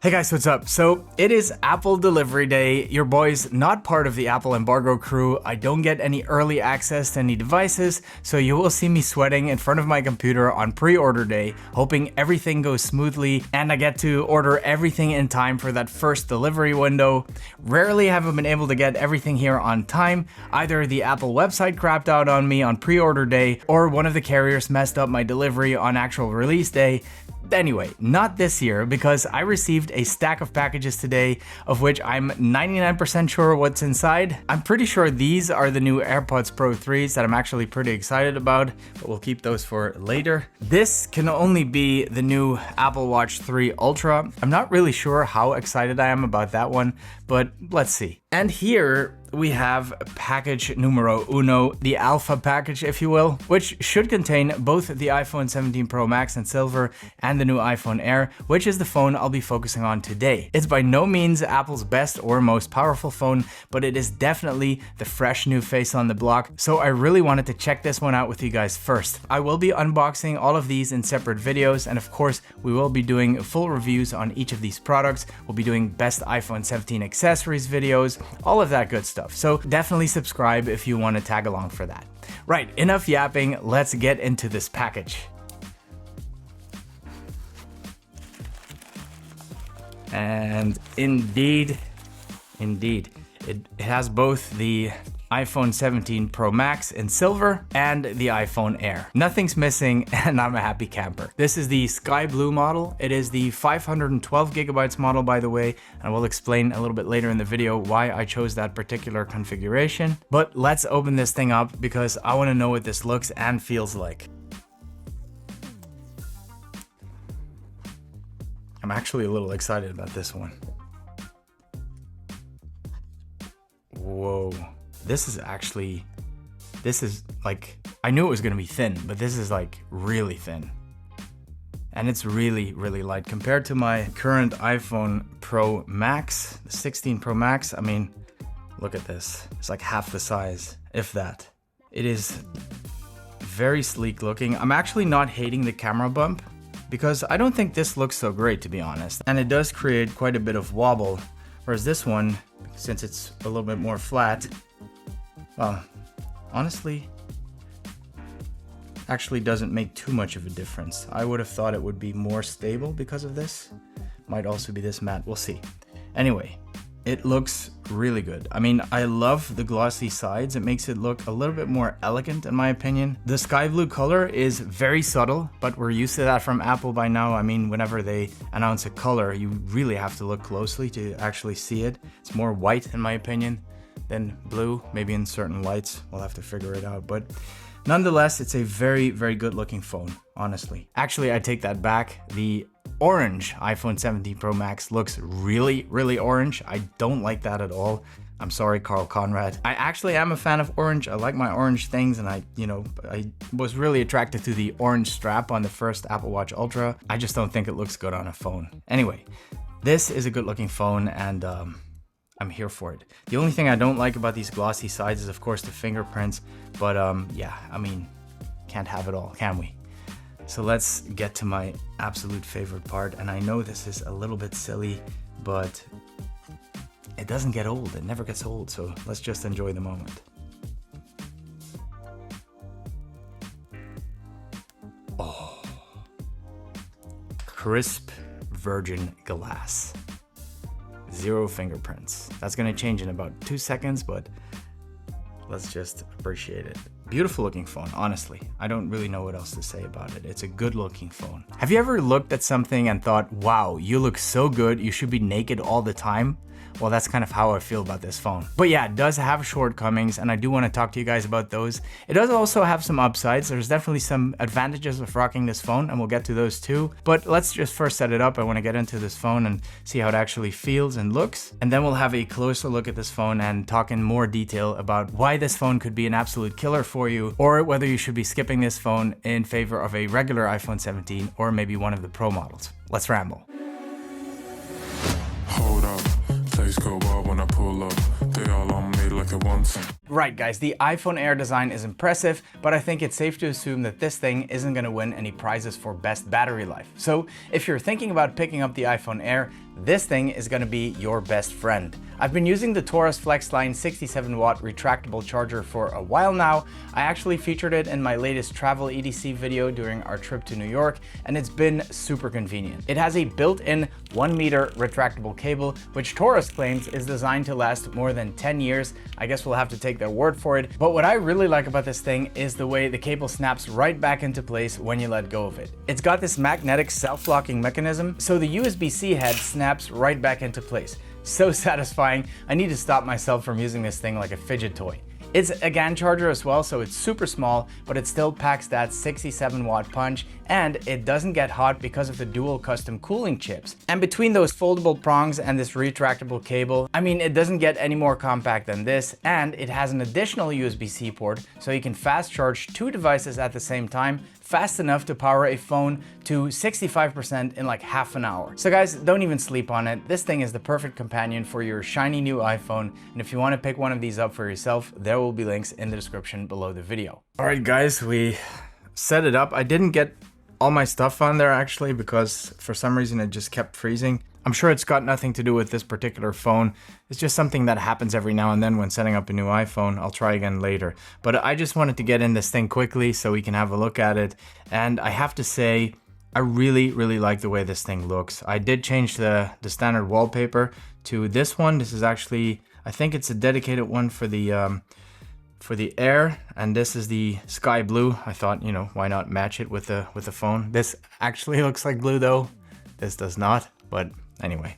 Hey guys, what's up? So it is Apple delivery day. Your boy's not part of the Apple embargo crew. I don't get any early access to any devices, so you will see me sweating in front of my computer on pre-order day, hoping everything goes smoothly and I get to order everything in time for that first delivery window. Rarely have I been able to get everything here on time. Either the Apple website crapped out on me on pre-order day, or one of the carriers messed up my delivery on actual release day. Anyway, not this year, because I received a stack of packages today, of which I'm 99% sure what's inside. I'm pretty sure these are the new AirPods Pro 3s that I'm actually pretty excited about, but we'll keep those for later. This can only be the new Apple Watch 3 Ultra. I'm not really sure how excited I am about that one, but let's see. And here we have package numero uno, the alpha package, if you will, which should contain both the iPhone 17 Pro Max in silver and the new iPhone Air, which is the phone I'll be focusing on today. It's by no means Apple's best or most powerful phone, but it is definitely the fresh new face on the block, so I really wanted to check this one out with you guys first. I will be unboxing all of these in separate videos, and of course, we will be doing full reviews on each of these products. We'll be doing best iPhone 17 accessories videos, all of that good stuff. So definitely subscribe if you want to tag along for that. Right, enough yapping, let's get into this package. And indeed, it has both the iPhone 17 Pro Max in silver and the iPhone Air. Nothing's missing and I'm a happy camper. This is the sky blue model. It is the 512 gigabytes model, by the way, and I will explain a little bit later in the video why I chose that particular configuration. But let's open this thing up because I want to know what this looks and feels like. I'm actually a little excited about this one. Whoa. This is like, I knew it was gonna be thin, but this is like really thin. And it's really, really light compared to my current iPhone Pro Max, the 16 Pro Max. I mean, look at this. It's like half the size, if that. It is very sleek looking. I'm actually not hating the camera bump because I don't think this looks so great, to be honest. And it does create quite a bit of wobble, whereas this one, since it's a little bit more flat, well, honestly, actually doesn't make too much of a difference. I would have thought it would be more stable because of this. Might also be this matte, we'll see. Anyway, it looks really good. I mean, I love the glossy sides. It makes it look a little bit more elegant in my opinion. The sky blue color is very subtle, but we're used to that from Apple by now. I mean, whenever they announce a color, you really have to look closely to actually see it. It's more white in my opinion than blue, maybe in certain lights. We'll have to figure it out, but nonetheless, it's a very, very good looking phone, honestly. Actually, I take that back. The orange iPhone 17 Pro Max looks really, really orange. I don't like that at all. I'm sorry, Carl Conrad. I actually am a fan of orange. I like my orange things, and I was really attracted to the orange strap on the first Apple Watch Ultra. I just don't think it looks good on a phone. Anyway, this is a good looking phone, and I'm here for it. The only thing I don't like about these glossy sides is of course the fingerprints, but yeah, I mean, can't have it all, can we? So let's get to my absolute favorite part, and I know this is a little bit silly, but it doesn't get old, it never gets old, so let's just enjoy the moment. Oh, crisp virgin glass. Zero fingerprints. That's gonna change in about 2 seconds, but let's just appreciate it. Beautiful looking phone, honestly. I don't really know what else to say about it. It's a good looking phone. Have you ever looked at something and thought, wow, you look so good, you should be naked all the time? Well, that's kind of how I feel about this phone. But yeah, it does have shortcomings, and I do want to talk to you guys about those. It does also have some upsides. There's definitely some advantages of rocking this phone, and we'll get to those too. But let's just first set it up. I want to get into this phone and see how it actually feels and looks. And then we'll have a closer look at this phone and talk in more detail about why this phone could be an absolute killer for you, or whether you should be skipping this phone in favor of a regular iPhone 17 or maybe one of the Pro models. Let's ramble. Hold up, place go wild when I pull up. They all on me like it once. Right guys, the iPhone Air design is impressive, but I think it's safe to assume that this thing isn't going to win any prizes for best battery life. So if you're thinking about picking up the iPhone Air, this thing is going to be your best friend. I've been using the Torras Flexline 67-watt retractable charger for a while now. I actually featured it in my latest travel EDC video during our trip to New York, and it's been super convenient. It has a built-in 1-meter retractable cable, which Torras claims is designed to last more than 10 years. I guess we'll have to take their word for it. But what I really like about this thing is the way the cable snaps right back into place when you let go of it. It's got this magnetic self-locking mechanism, so the USB-C head snaps right back into place. So satisfying. I need to stop myself from using this thing like a fidget toy. It's a GAN charger as well, so it's super small, but it still packs that 67-watt punch, and it doesn't get hot because of the dual custom cooling chips. And between those foldable prongs and this retractable cable, I mean, it doesn't get any more compact than this, and it has an additional USB-C port, so you can fast charge 2 devices at the same time, fast enough to power a phone to 65% in like half an hour. So guys, don't even sleep on it. This thing is the perfect companion for your shiny new iPhone. And if you want to pick one of these up for yourself, there will be links in the description below the video. All right, guys, we set it up. I didn't get all my stuff on there actually because for some reason it just kept freezing. I'm sure it's got nothing to do with this particular phone. It's just something that happens every now and then when setting up a new iPhone. I'll try again later. But I just wanted to get in this thing quickly so we can have a look at it. And I have to say, I really like the way this thing looks. I did change the standard wallpaper to this one. This is actually, I think it's a dedicated one for the Air, and this is the sky blue. I thought, you know, why not match it with the phone? This actually looks like blue though. This does not, but anyway.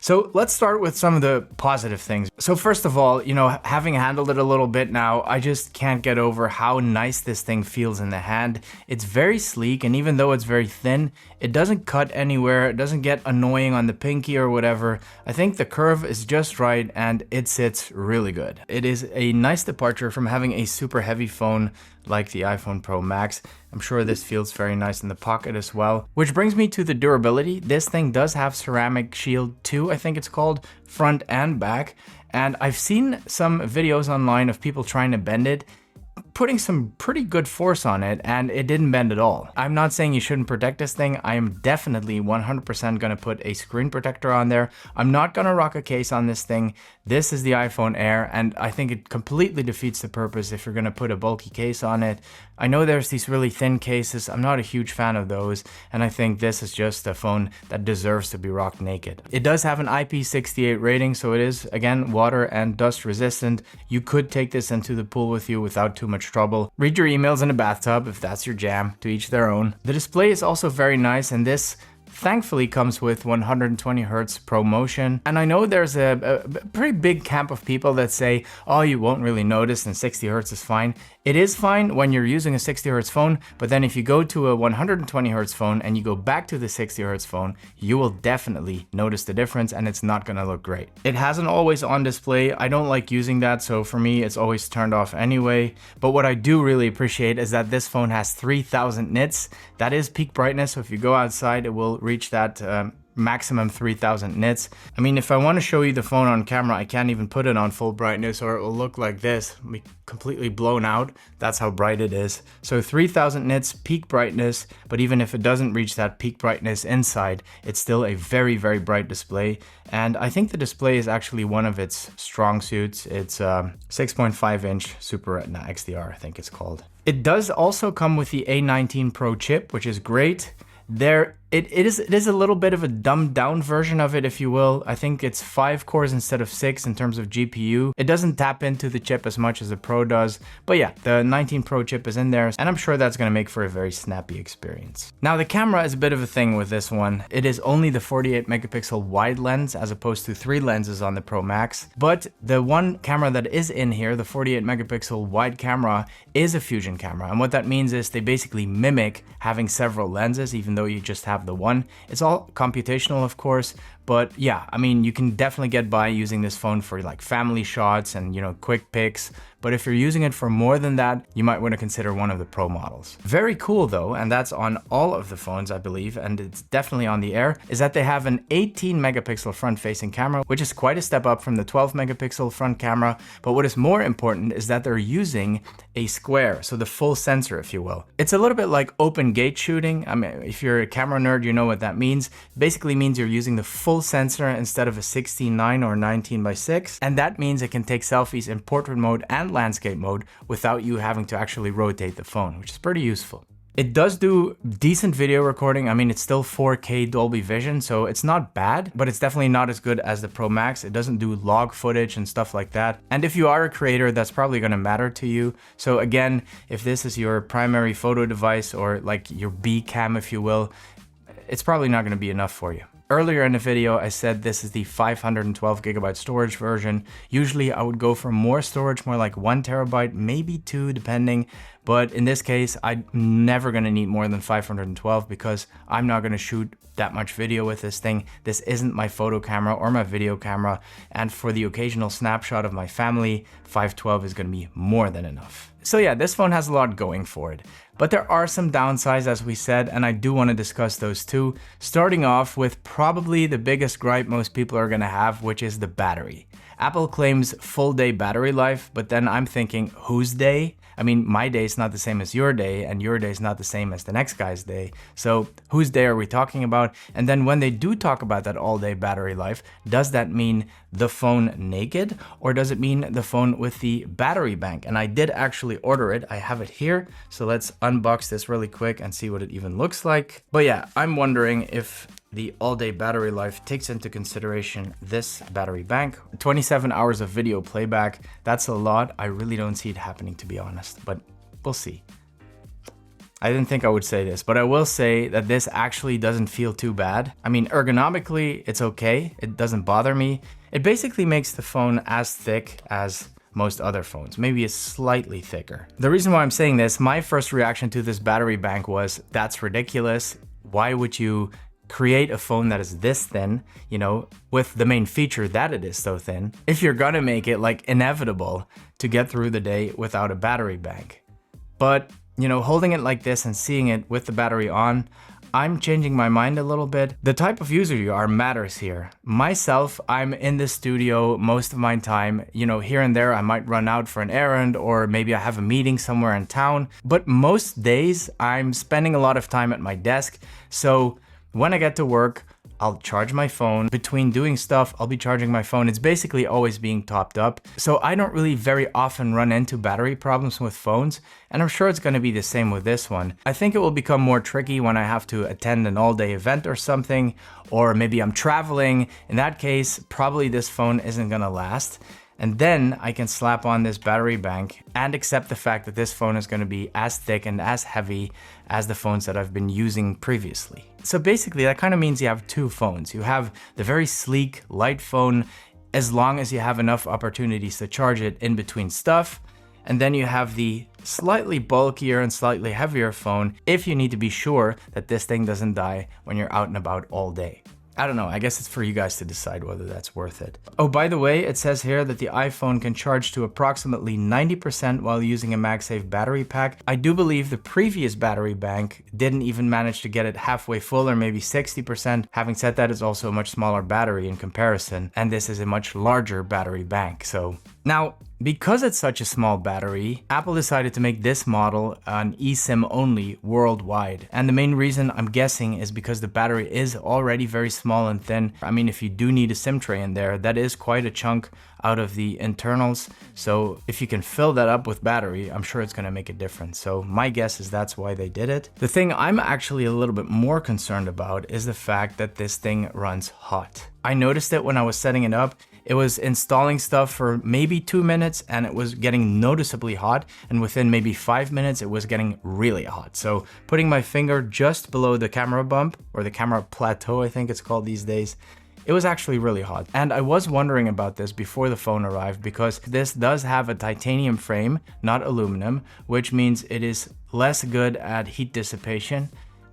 So let's start with some of the positive things. So first of all, you know, having handled it a little bit now, I just can't get over how nice this thing feels in the hand. It's very sleek, and even though it's very thin, it doesn't cut anywhere. It doesn't get annoying on the pinky or whatever. I think the curve is just right, and it sits really good. It is a nice departure from having a super heavy phone like the iPhone Pro Max. I'm sure this feels very nice in the pocket as well. Which brings me to the durability. This thing does have ceramic shield 2, I think it's called, front and back. And I've seen some videos online of people trying to bend it, putting some pretty good force on it, and it didn't bend at all. I'm not saying you shouldn't protect this thing. I am definitely 100% gonna put a screen protector on there. I'm not gonna rock a case on this thing. This is the iPhone Air, and I think it completely defeats the purpose if you're gonna put a bulky case on it. I know there's these really thin cases. I'm not a huge fan of those, and I think this is just a phone that deserves to be rocked naked. It does have an IP68 rating, so it is, again, water and dust resistant. You could take this into the pool with you without too much trouble. Read your emails in a bathtub if that's your jam, to each their own. The display is also very nice, and this thankfully comes with 120 Hz ProMotion. And I know there's a pretty big camp of people that say, oh, you won't really notice and 60 Hz is fine. It is fine when you're using a 60 Hz phone, but then if you go to a 120 Hz phone and you go back to the 60 Hz phone, you will definitely notice the difference, and it's not gonna look great. It has an always on display. I don't like using that, so for me it's always turned off anyway. But what I do really appreciate is that this phone has 3000 nits. That is peak brightness, so if you go outside it will reach that maximum 3000 nits. I mean, if I want to show you the phone on camera, I can't even put it on full brightness or it will look like this. It'll be completely blown out. That's how bright it is. So 3000 nits peak brightness, but even if it doesn't reach that peak brightness inside, it's still a very bright display. And I think the display is actually one of its strong suits. It's 6.5 inch Super Retina XDR, I think it's called. It does also come with the A19 Pro chip, which is great. It is a little bit of a dumbed down version of it, if you will. I think it's 5 cores instead of 6 in terms of GPU. It doesn't tap into the chip as much as the Pro does, but yeah, the 19 Pro chip is in there, and I'm sure that's gonna make for a very snappy experience. Now, the camera is a bit of a thing with this one. It is only the 48 megapixel wide lens as opposed to 3 lenses on the Pro Max, but the one camera that is in here, the 48 megapixel wide camera, is a fusion camera, and what that means is they basically mimic having several lenses, even though you just have the one. It's all computational, of course, but yeah, I mean, you can definitely get by using this phone for like family shots and, you know, quick pics. but if you're using it for more than that, you might want to consider one of the Pro models. Very cool though, and that's on all of the phones, I believe, and it's definitely on the Air, is that they have an 18 megapixel front-facing camera, which is quite a step up from the 12 megapixel front camera. But what is more important is that they're using a square, so the full sensor, if you will. It's a little bit like open gate shooting. I mean, if you're a camera nerd, you know what that means. Basically means you're using the full sensor instead of a 16:9 or 19:6, and that means it can take selfies in portrait mode and landscape mode without you having to actually rotate the phone, which is pretty useful. It does do decent video recording. I mean, it's still 4K Dolby Vision, so it's not bad, but it's definitely not as good as the Pro Max. It doesn't do log footage and stuff like that. And if you are a creator, that's probably gonna matter to you. So again, if this is your primary photo device or like your B cam, if you will, it's probably not gonna be enough for you. Earlier in the video, I said this is the 512 gigabyte storage version. Usually I would go for more storage, more like 1 terabyte, maybe 2 depending. But in this case, I'm never gonna need more than 512 because I'm not gonna shoot that much video with this thing. This isn't my photo camera or my video camera. And for the occasional snapshot of my family, 512 is gonna be more than enough. So yeah, this phone has a lot going for it. But there are some downsides, as we said, and I do want to discuss those too. Starting off with probably the biggest gripe most people are gonna have, which is the battery. Apple claims full day battery life, but then I'm thinking, whose day? I mean, my day is not the same as your day, and your day is not the same as the next guy's day. So whose day are we talking about? And then when they do talk about that all day battery life, does that mean the phone naked, or does it mean the phone with the battery bank? And I did actually order it. I have it here. So let's unbox this really quick and see what it even looks like. But yeah, I'm wondering if the all-day battery life takes into consideration this battery bank. 27 hours of video playback, that's a lot. I really don't see it happening, to be honest, but we'll see. I didn't think I would say this, but I will say that this actually doesn't feel too bad. I mean, ergonomically, it's okay. It doesn't bother me. It basically makes the phone as thick as most other phones, maybe it's slightly thicker. The reason why I'm saying this, my first reaction to this battery bank was, that's ridiculous. Why would you create a phone that is this thin, you know, with the main feature that it is so thin, if you're gonna make it like inevitable to get through the day without a battery bank? But, you know, holding it like this and seeing it with the battery on, I'm changing my mind a little bit. The type of user you are matters here. Myself, I'm in the studio most of my time. You know, here and there I might run out for an errand, or maybe I have a meeting somewhere in town. But most days I'm spending a lot of time at my desk. So when I get to work, I'll charge my phone. Between doing stuff, I'll be charging my phone. It's basically always being topped up. So I don't really very often run into battery problems with phones, and I'm sure it's gonna be the same with this one. I think it will become more tricky when I have to attend an all-day event or something, or maybe I'm traveling. In that case, probably this phone isn't gonna last. And then I can slap on this battery bank and accept the fact that this phone is going to be as thick and as heavy as the phones that I've been using previously. So basically that kind of means you have two phones. You have the very sleek, light phone, as long as you have enough opportunities to charge it in between stuff. And then you have the slightly bulkier and slightly heavier phone if you need to be sure that this thing doesn't die when you're out and about all day. I don't know, I guess it's for you guys to decide whether that's worth it. Oh, by the way, it says here that the iPhone can charge to approximately 90% while using a MagSafe battery pack. I do believe the previous battery bank didn't even manage to get it halfway full, or maybe 60%. Having said that, it's also a much smaller battery in comparison, and this is a much larger battery bank. So now, because it's such a small battery, Apple decided to make this model an eSIM only worldwide. And the main reason, I'm guessing, is because the battery is already very small and thin. I mean, if you do need a SIM tray in there, that is quite a chunk out of the internals. So if you can fill that up with battery, I'm sure it's gonna make a difference. So my guess is that's why they did it. The thing I'm actually a little bit more concerned about is the fact that this thing runs hot. I noticed it when I was setting it up. It was installing stuff for maybe 2 minutes and it was getting noticeably hot, and within maybe 5 minutes it was getting really hot. So putting my finger just below the camera bump, or the camera plateau I think it's called these days, it was actually really hot. And I was wondering about this before the phone arrived, because this does have a titanium frame, not aluminum, which means it is less good at heat dissipation.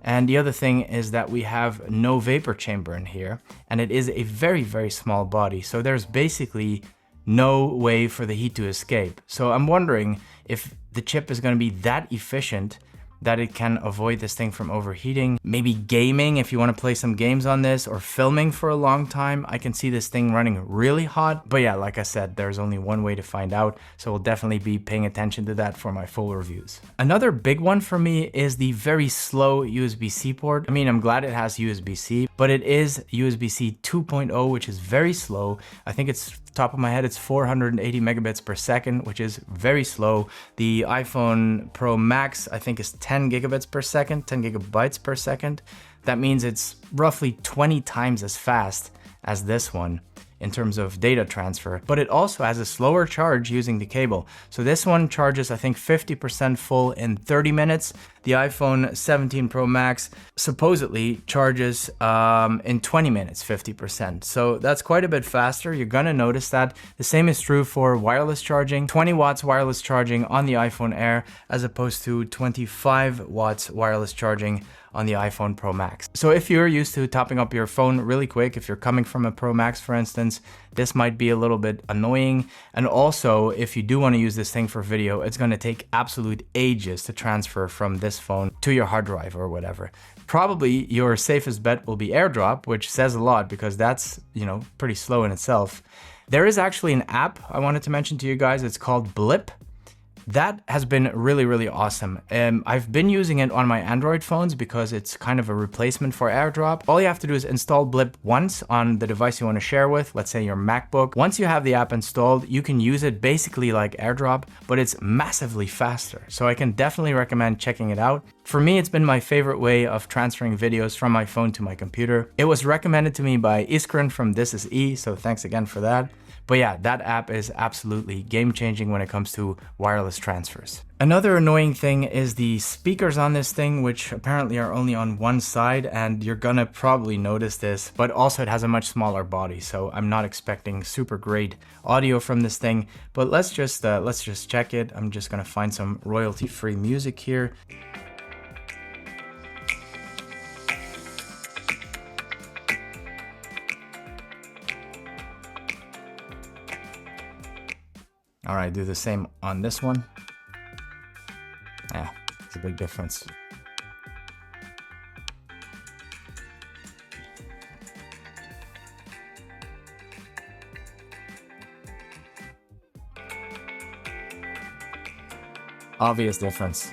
And the other thing is that we have no vapor chamber in here, and it is a very, very small body. So there's basically no way for the heat to escape. So I'm wondering if the chip is going to be that efficient that it can avoid this thing from overheating. Maybe gaming, if you want to play some games on this, or filming for a long time, I can see this thing running really hot. But yeah, like I said, there's only one way to find out, so we'll definitely be paying attention to that for my full reviews. Another big one for me is the very slow USB-C port. I mean, I'm glad it has USB-C, but it is USB-C 2.0, which is very slow. I think it's top of my head, it's 480 megabits per second, which is very slow. The iPhone Pro Max, I think, is 10 gigabits per second, 10 gigabytes per second. That means it's roughly 20 times as fast as this one in terms of data transfer, but it also has a slower charge using the cable. So this one charges, I think, 50% full in 30 minutes. The iPhone 17 Pro Max supposedly charges in 20 minutes, 50%. So that's quite a bit faster. You're gonna notice that. The same is true for wireless charging. 20 watts wireless charging on the iPhone Air as opposed to 25 watts wireless charging on the iPhone Pro Max. So if you're used to topping up your phone really quick, if you're coming from a Pro Max, for instance, this might be a little bit annoying. And also, if you do want to use this thing for video, it's going to take absolute ages to transfer from this phone to your hard drive or whatever. Probably your safest bet will be AirDrop, which says a lot because that's, you know, pretty slow in itself. There is actually an app I wanted to mention to you guys. It's called Blip. That has been really, really awesome. I've been using it on my Android phones because it's kind of a replacement for AirDrop. All you have to do is install Blip once on the device you want to share with, let's say your MacBook. Once you have the app installed, you can use it basically like AirDrop, but it's massively faster. So I can definitely recommend checking it out. For me, it's been my favorite way of transferring videos from my phone to my computer. It was recommended to me by Iskren from This Is E, so thanks again for that. But yeah, that app is absolutely game-changing when it comes to wireless transfers. Another annoying thing is the speakers on this thing, which apparently are only on one side, and you're gonna probably notice this, but also it has a much smaller body, so I'm not expecting super great audio from this thing. But let's just check it. I'm just gonna find some royalty-free music here. All right, do the same on this one. Yeah, it's a big difference. Obvious difference.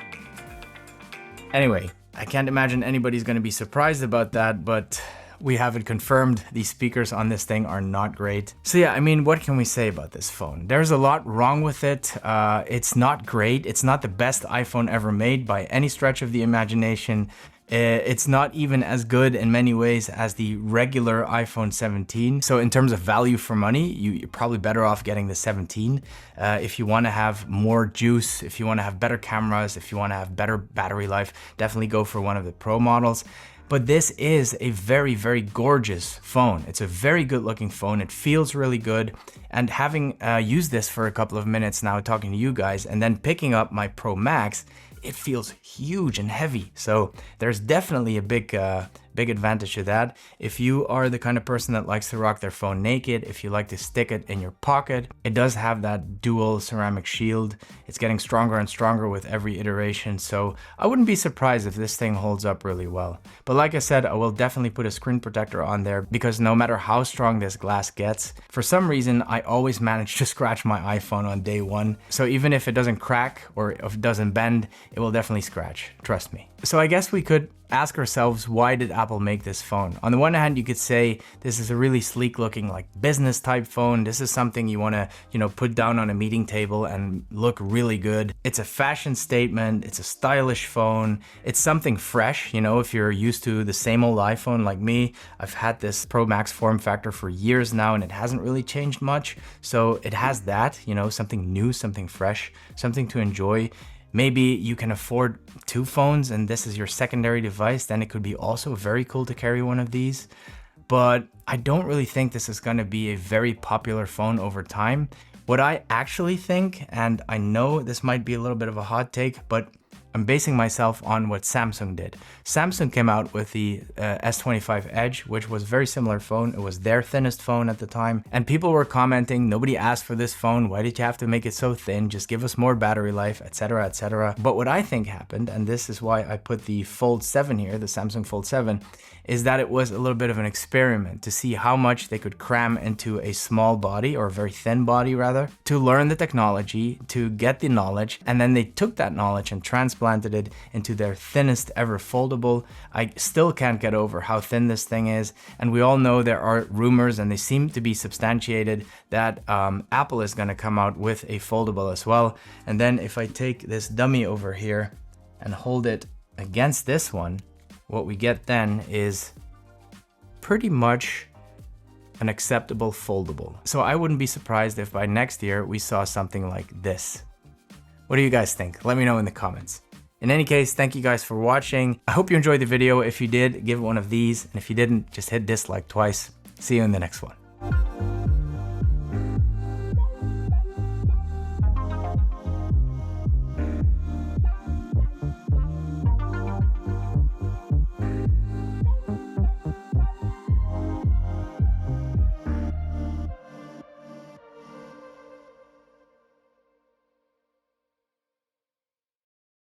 Anyway, I can't imagine anybody's gonna be surprised about that, but we have it confirmed. These speakers on this thing are not great. So yeah, I mean, what can we say about this phone? There's a lot wrong with it. It's not great. It's not the best iPhone ever made by any stretch of the imagination. It's not even as good in many ways as the regular iPhone 17. So in terms of value for money, you're probably better off getting the 17. If you want to have more juice, if you want to have better cameras, if you want to have better battery life, definitely go for one of the Pro models. But this is a very, very gorgeous phone. It's a very good looking phone. It feels really good. And having used this for a couple of minutes now talking to you guys and then picking up my Pro Max, it feels huge and heavy. So there's definitely a big advantage to that. If you are the kind of person that likes to rock their phone naked, if you like to stick it in your pocket, it does have that dual ceramic shield. It's getting stronger and stronger with every iteration. So I wouldn't be surprised if this thing holds up really well. But like I said, I will definitely put a screen protector on there because no matter how strong this glass gets, for some reason, I always manage to scratch my iPhone on day one. So even if it doesn't crack or if it doesn't bend, it will definitely scratch, trust me. So I guess we could ask ourselves, why did Apple make this phone? On the one hand, you could say this is a really sleek looking like business type phone. This is something you want to, put down on a meeting table and look really good. It's a fashion statement. It's a stylish phone. It's something fresh. If you're used to the same old iPhone like me, I've had this Pro Max form factor for years now and it hasn't really changed much. So it has that, something new, something fresh, something to enjoy. Maybe you can afford two phones and this is your secondary device, then it could be also very cool to carry one of these. But I don't really think this is going to be a very popular phone over time. What I actually think, and I know this might be a little bit of a hot take, but I'm basing myself on what Samsung did. Samsung came out with the S25 Edge, which was a very similar phone. It was their thinnest phone at the time. And people were commenting, nobody asked for this phone. Why did you have to make it so thin? Just give us more battery life, etc., etc. But what I think happened, and this is why I put the Fold 7 here, the Samsung Fold 7, is that it was a little bit of an experiment to see how much they could cram into a small body, or a very thin body rather, to learn the technology, to get the knowledge, and then they took that knowledge and transplanted it into their thinnest ever foldable. I still can't get over how thin this thing is, and we all know there are rumors, and they seem to be substantiated, that Apple is going to come out with a foldable as well. And then if I take this dummy over here and hold it against this one, what we get then is pretty much an acceptable foldable. So I wouldn't be surprised if by next year we saw something like this. What do you guys think? Let me know in the comments. In any case, thank you guys for watching. I hope you enjoyed the video. If you did, give it one of these. And if you didn't, just hit dislike twice. See you in the next one.